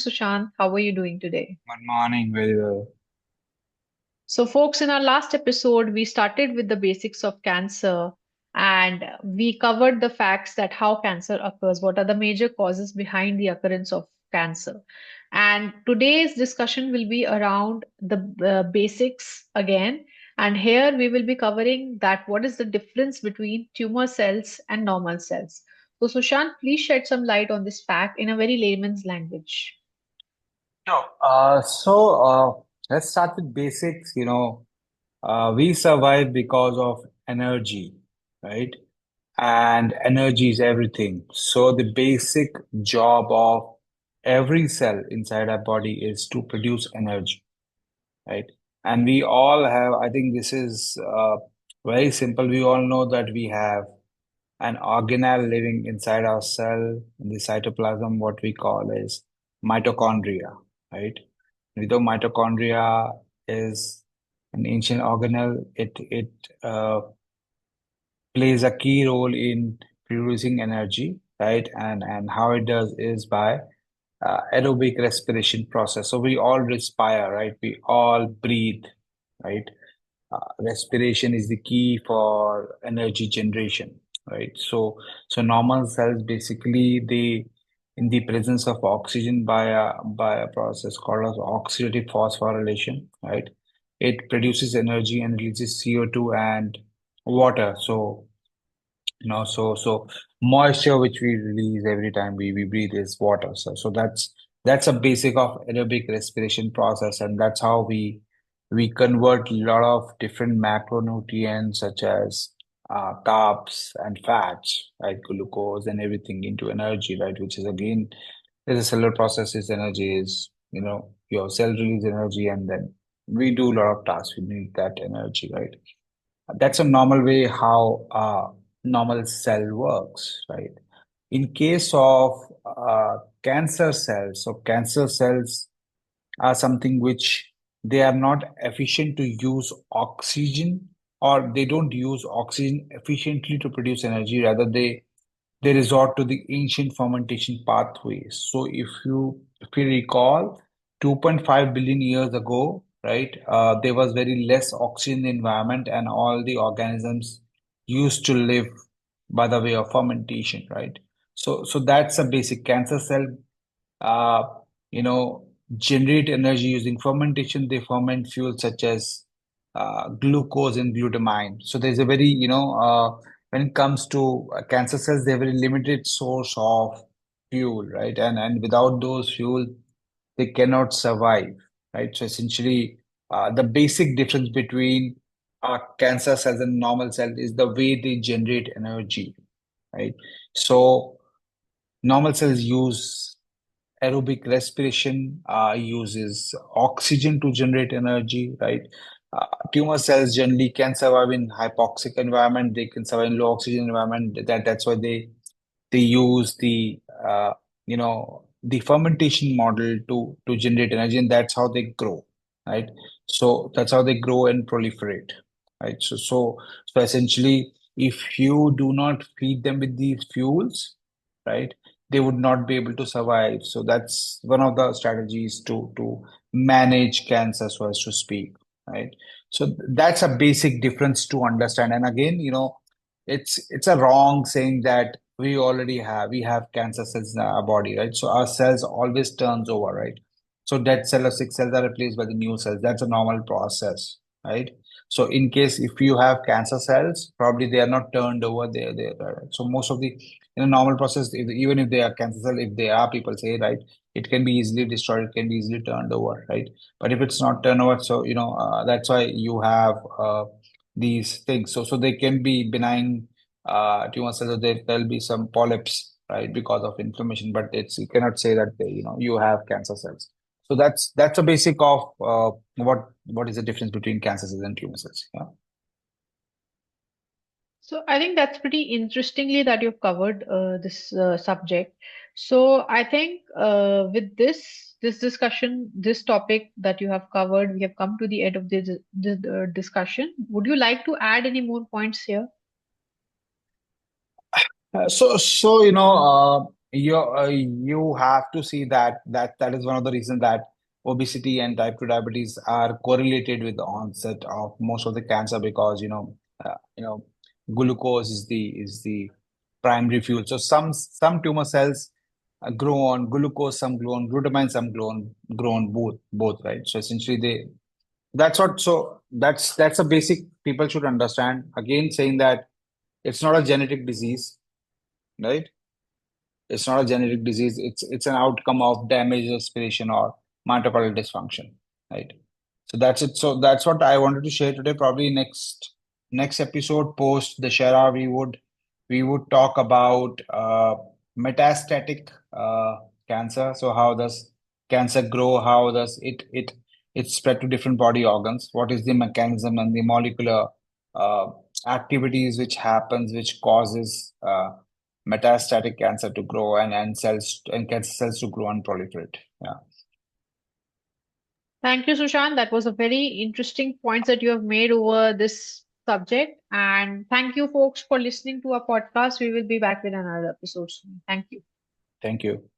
Sushant. How are you doing today? Good morning, very well. So, folks, in our last episode, we started with the basics of cancer and we covered the facts that how cancer occurs, what are the major causes behind the occurrence of cancer. And today's discussion will be around the basics again. And here we will be covering that what is the difference between tumor cells and normal cells. So, Sushant, please shed some light on this fact in a very layman's language. Sure. Let's start with basics. We survive because of energy, right? And energy is everything. So the basic job of every cell inside our body is to produce energy, right? And we all have, I think this is very simple. We all know that we have an organelle living inside our cell, in the cytoplasm, what we call is mitochondria, right? Though mitochondria is an ancient organelle, it plays a key role in producing energy, right? And how it does is by aerobic respiration process. So we all respire, right? We all breathe, right? Respiration is the key for energy generation, right? So normal cells basically they in the presence of oxygen by a process called as oxidative phosphorylation, right? It produces energy and releases CO2 and water. So moisture which we release every time we breathe is water. So that's a basic of aerobic respiration process, and that's how we convert a lot of different macronutrients such as carbs and fats, right? Glucose and everything into energy, right? Which is again, there's a cellular process is energy is, your cell release energy and then we do a lot of tasks. We need that energy, right? That's a normal way how normal cell works, right? In case of cancer cells, so cancer cells are something which they are not efficient to use oxygen, or they don't use oxygen efficiently to produce energy. Rather, they resort to the ancient fermentation pathways. So if you recall, 2.5 billion years ago, right, there was very less oxygen in the environment, and all the organisms used to live by the way of fermentation, right? So that's a basic cancer cell. Uh, you know, generate energy using fermentation. They ferment fuels such as glucose and glutamine. So there's a very, when it comes to cancer cells, they have a very limited source of fuel, right? And without those fuel, they cannot survive, right? So essentially, the basic difference between cancer cells and normal cells is the way they generate energy, right? So normal cells use aerobic respiration, uses oxygen to generate energy, right? Tumor cells generally can survive in hypoxic environment. They can survive in low oxygen environment. That's why they use the fermentation model to generate energy, and that's how they grow, right? So that's how they grow and proliferate, right? So essentially, if you do not feed them with these fuels, right, they would not be able to survive. So that's one of the strategies to manage cancer, so as to speak, right? So that's a basic difference to understand. And again, it's a wrong saying that we have cancer cells in our body, right? So our cells always turns over, right? So dead cell or sick cells are replaced by the new cells. That's a normal process, right? So in case if you have cancer cells, probably they are not turned over. They're right? So most of the in a normal process, even if they are cancer cell, if they are, people say, right, it can be easily destroyed, it can be easily turned over, right? But if it's not turned over, so that's why you have these things. So they can be benign tumor cells, or there'll be some polyps, right, because of inflammation. But you cannot say that you have cancer cells. So that's a basic of what is the difference between cancer cells and tumor cells. Yeah. So I think that's pretty interestingly that you've covered this subject. So I think with this discussion, this topic that you have covered, we have come to the end of this discussion. Would you like to add any more points here? you have to see that is one of the reasons that obesity and type 2 diabetes are correlated with the onset of most of the cancer because glucose is the primary fuel. So some tumor cells grow on glucose, some grow on glutamine, some grow on both, right? So essentially that's a basic people should understand. Again, saying that it's not a genetic disease, right? It's not a genetic disease. It's an outcome of damaged respiration or mitochondrial dysfunction, right? So that's it. So that's what I wanted to share today. Probably next episode post the Shara, we would talk about metastatic cancer. So how does cancer grow? How does it spread to different body organs? What is the mechanism and the molecular uh, activities which happens, which causes metastatic cancer to grow and cancer cells to grow and proliferate. Yeah. Thank you, Sushant. That was a very interesting points that you have made over this subject. And thank you, folks, for listening to our podcast. We will be back with another episode soon. Thank you. Thank you.